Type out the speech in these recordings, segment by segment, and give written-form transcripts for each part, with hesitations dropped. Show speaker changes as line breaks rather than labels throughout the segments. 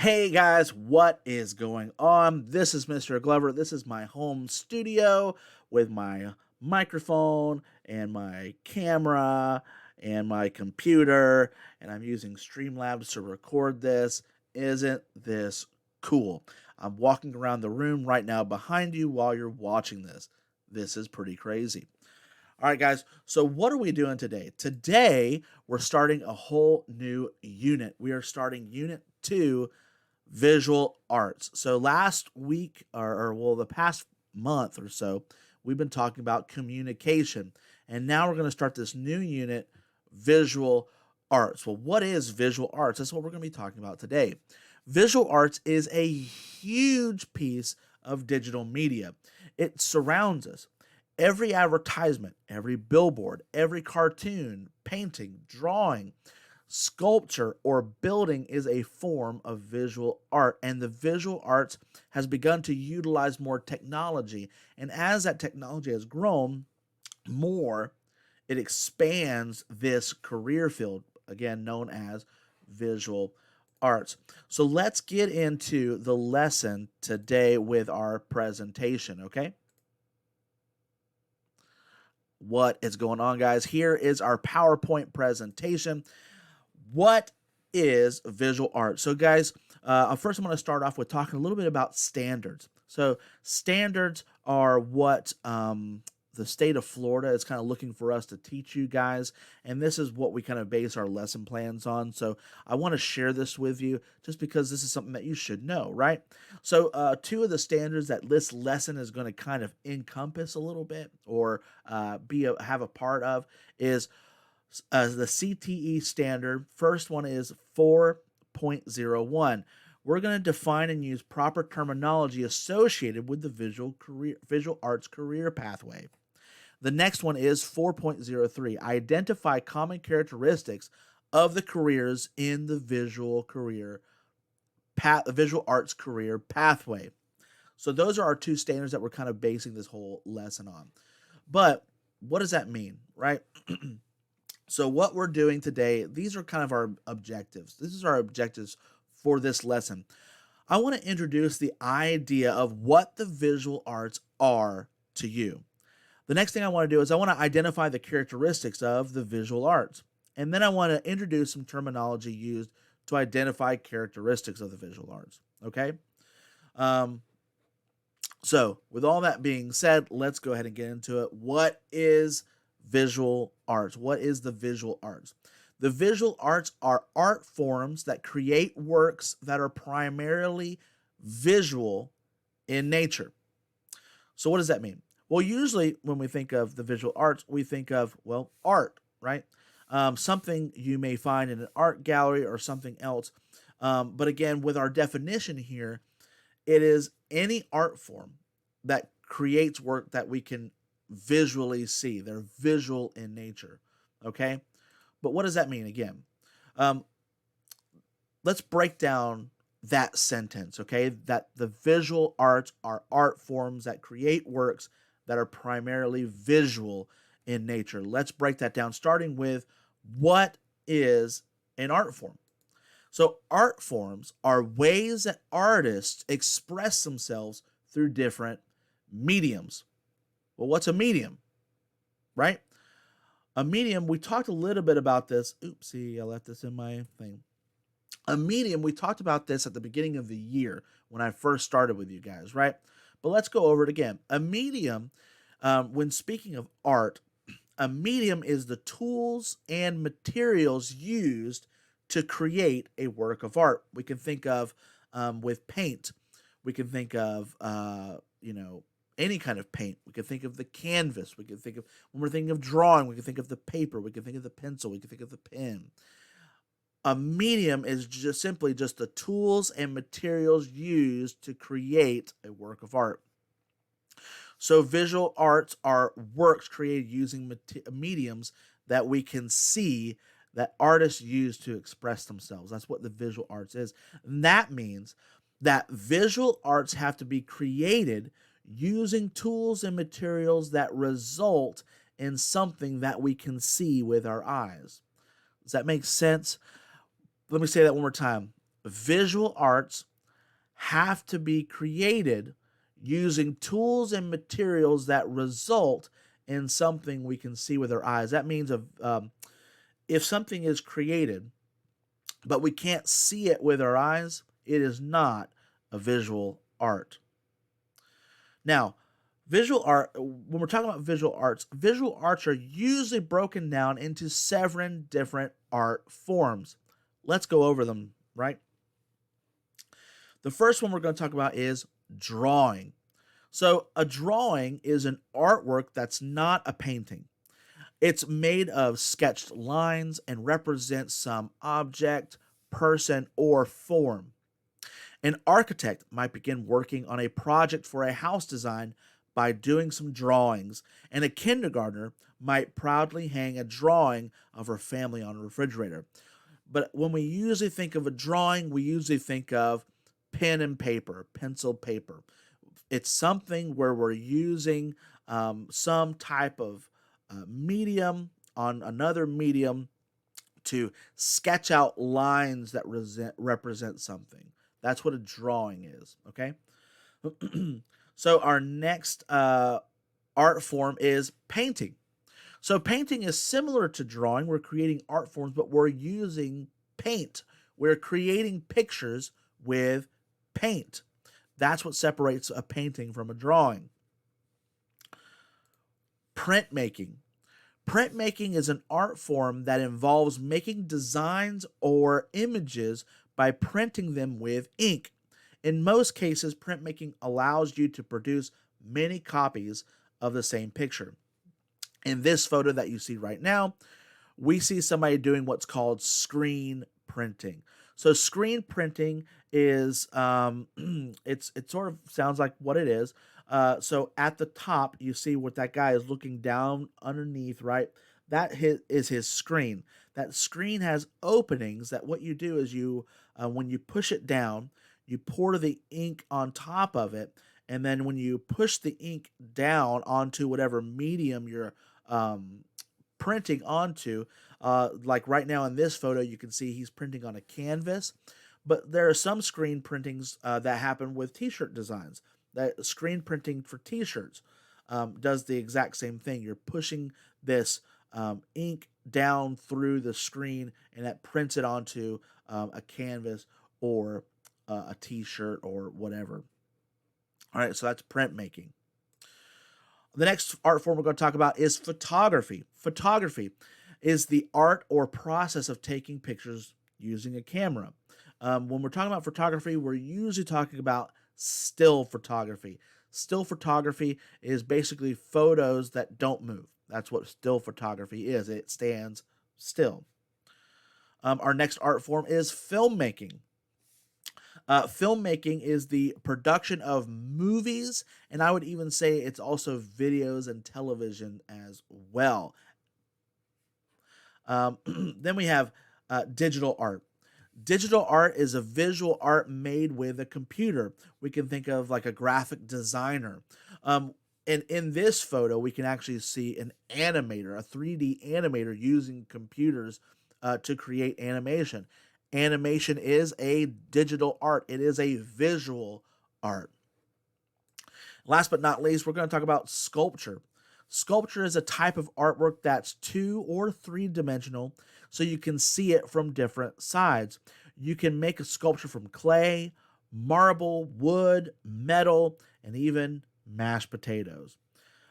Hey guys, what is going on? This is Mr. Glover. This is my home studio with my microphone and my camera and my computer, and I'm using Streamlabs to record this. Isn't this cool? I'm walking around the room right now behind you while you're watching this. This is pretty crazy. All right, guys. So, what are we doing today? Today, we're starting a whole new unit. We are starting Unit 2, visual arts. So last week, or the past month or so, we've been talking about communication. And now we're going to start this new unit, visual arts. Well, what is visual arts? That's what we're going to be talking about today. Visual arts is a huge piece of digital media. It surrounds us. Every advertisement, every billboard, every cartoon, painting, drawing, sculpture, or building is a form of visual art, and the visual arts has begun to utilize more technology. And as that technology has grown more, it expands this career field, again known as visual arts. So let's get into the lesson today with our presentation, okay? What is going on, guys? Here is our PowerPoint presentation. What is visual art? So, guys, first I'm going to start off with talking a little bit about standards. So, standards are what the state of Florida is kind of looking for us to teach you guys, and this is what we kind of base our lesson plans on. So, I want to share this with you just because this is something that you should know, right? So, two of the standards that this lesson is going to kind of encompass a little bit or have a part of is the CTE standard. First one is 4.01. We're going to define and use proper terminology associated with the visual arts career pathway. The next one is 4.03. Identify common characteristics of the careers in the visual arts career pathway. So those are our two standards that we're kind of basing this whole lesson on. But what does that mean, right? So what we're doing today, these are kind of our objectives. This is our objectives for this lesson. I want to introduce the idea of what the visual arts are to you. The next thing I want to do is I want to identify the characteristics of the visual arts. And then I want to introduce some terminology used to identify characteristics of the visual arts. Okay? Um, so, with all that being said, let's go ahead and get into it. What is visual arts? What is the visual arts? The visual arts are art forms that create works that are primarily visual in nature. So, what does that mean? Well, usually when we think of the visual arts, we think of, well, art, right? Something you may find in an art gallery or something else. But again, with our definition here, it is any art form that creates work that we can visually see. They're visual in nature. Okay. But what does that mean again? Um, let's break down that sentence. Okay. That the visual arts are art forms that create works that are primarily visual in nature. Let's break that down, starting with what is an art form. So, art forms are ways that artists express themselves through different mediums. Well, what's a medium, right? A medium, we talked a little bit about this. Oopsie, I left this in my thing. A medium, we talked about this at the beginning of the year when I first started with you guys, right? But let's go over it again. A medium, when speaking of art, a medium is the tools and materials used to create a work of art. We can think of with paint. We can think of any kind of paint. We can think of the canvas. We can think of when we're thinking of drawing. We can think of the paper. We can think of the pencil. We can think of the pen. A medium is just simply just the tools and materials used to create a work of art. So visual arts are works created using mediums that we can see that artists use to express themselves. That's what the visual arts is. And that means that visual arts have to be created using tools and materials that result in something that we can see with our eyes. Does that make sense? Let me say that one more time. Visual arts have to be created using tools and materials that result in something we can see with our eyes. That means if something is created, but we can't see it with our eyes, it is not a visual art. Now, visual art, when we're talking about visual arts are usually broken down into 7 different art forms. Let's go over them, right? The first one we're going to talk about is drawing. So, a drawing is an artwork that's not a painting. It's made of sketched lines and represents some object, person, or form. An architect might begin working on a project for a house design by doing some drawings, and a kindergartner might proudly hang a drawing of her family on a refrigerator. But when we usually think of a drawing, we usually think of pen and paper, pencil paper. It's something where we're using some type of medium on another medium to sketch out lines that represent something. That's what a drawing is, okay? So our next art form is painting. So painting is similar to drawing. We're creating art forms, but we're using paint. We're creating pictures with paint. That's what separates a painting from a drawing. Printmaking. Printmaking is an art form that involves making designs or images by printing them with ink. In most cases, printmaking allows you to produce many copies of the same picture. In this photo that you see right now, we see somebody doing what's called screen printing. So screen printing is it sort of sounds like what it is. So at the top, you see what that guy is looking down underneath, right? That is his screen. That screen has openings. That what you do is you when you push it down, you pour the ink on top of it, and then when you push the ink down onto whatever medium you're printing onto, like right now in this photo, you can see he's printing on a canvas. But there are some screen printings that happen with T-shirt designs. That screen printing for T-shirts does the exact same thing. You're pushing this ink down through the screen, and that prints it onto a canvas or a T-shirt or whatever. All right, so that's printmaking. The next art form we're going to talk about is photography. Photography is the art or process of taking pictures using a camera. When we're talking about photography, we're usually talking about still photography. Still photography is basically photos that don't move. That's what still photography is. It stands still. Our next art form is filmmaking. Filmmaking is the production of movies, and I would even say it's also videos and television as well. Then we have digital art. Digital art is a visual art made with a computer. We can think of like a graphic designer. And in this photo, we can actually see an animator, a 3D animator using computers to create animation. Animation is a digital art, it is a visual art. Last but not least, we're going to talk about sculpture. Sculpture is a type of artwork that's 2 or 3 dimensional, so you can see it from different sides. You can make a sculpture from clay, marble, wood, metal, and even mashed potatoes.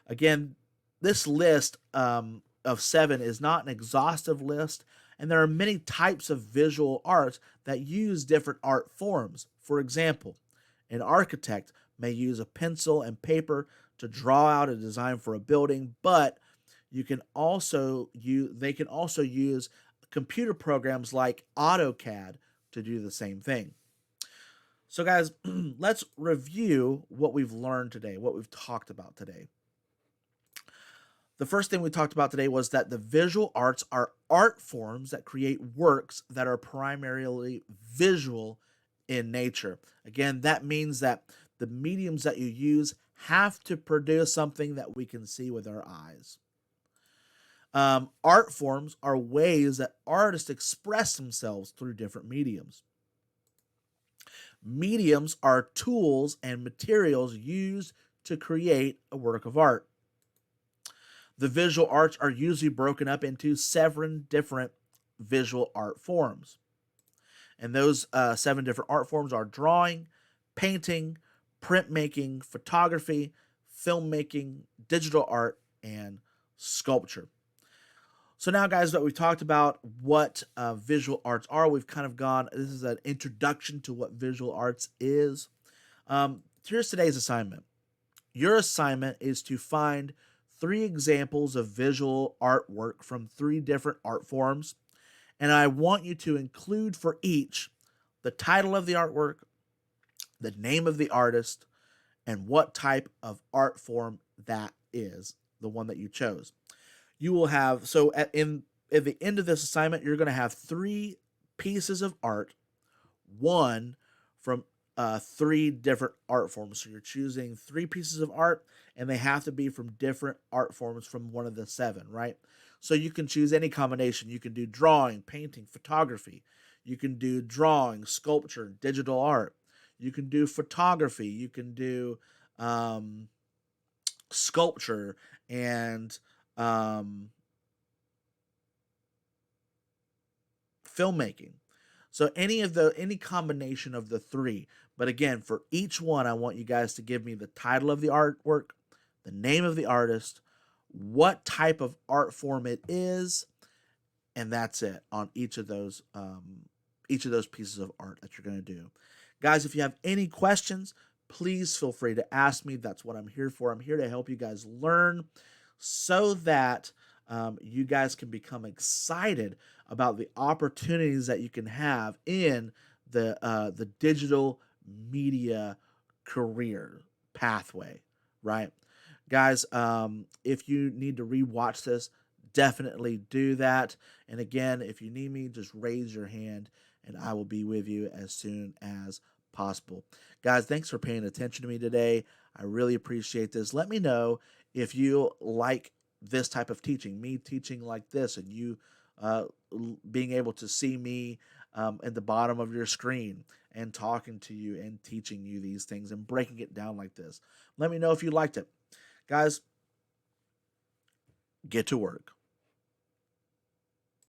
Again, this list of 7 is not an exhaustive list, and there are many types of visual arts that use different art forms. For example, an architect may use a pencil and paper to draw out a design for a building, but they can also use computer programs like AutoCAD to do the same thing. So guys, let's review what we've learned today, what we've talked about today. The first thing we talked about today was that the visual arts are art forms that create works that are primarily visual in nature. Again, that means that the mediums that you use have to produce something that we can see with our eyes. Art forms are ways that artists express themselves through different mediums. Mediums are tools and materials used to create a work of art. The visual arts are usually broken up into 7 different visual art forms. And those 7 different art forms are drawing, painting, printmaking, photography, filmmaking, digital art, and sculpture. So now, guys, that we've talked about what visual arts are, we've kind of gone. This is an introduction to what visual arts is. Here's today's assignment. Your assignment is to find 3 examples of visual artwork from 3 different art forms, and I want you to include for each the title of the artwork, the name of the artist, and what type of art form that is, the one that you chose. You will have, so at the end of this assignment, you're going to have 3 pieces of art, one from 3 different art forms. So you're choosing 3 pieces of art, and they have to be from different art forms from one of the 7, right? So you can choose any combination. You can do drawing, painting, photography. You can do drawing, sculpture, digital art. You can do photography. You can do sculpture and filmmaking. So any combination of the 3. But again, for each one, I want you guys to give me the title of the artwork, the name of the artist, what type of art form it is, and that's it on each of those pieces of art that you're going to do. Guys, if you have any questions, please feel free to ask me. That's what I'm here for. I'm here to help you guys learn so that you guys can become excited about the opportunities that you can have in the digital media career pathway, right? Guys, if you need to rewatch this, definitely do that. And again, if you need me, just raise your hand and I will be with you as soon as possible. Guys, thanks for paying attention to me today. I really appreciate this. Let me know if you like this type of teaching, me teaching like this, and you being able to see me at the bottom of your screen and talking to you and teaching you these things and breaking it down like this. Let me know if you liked it. Guys, get to work.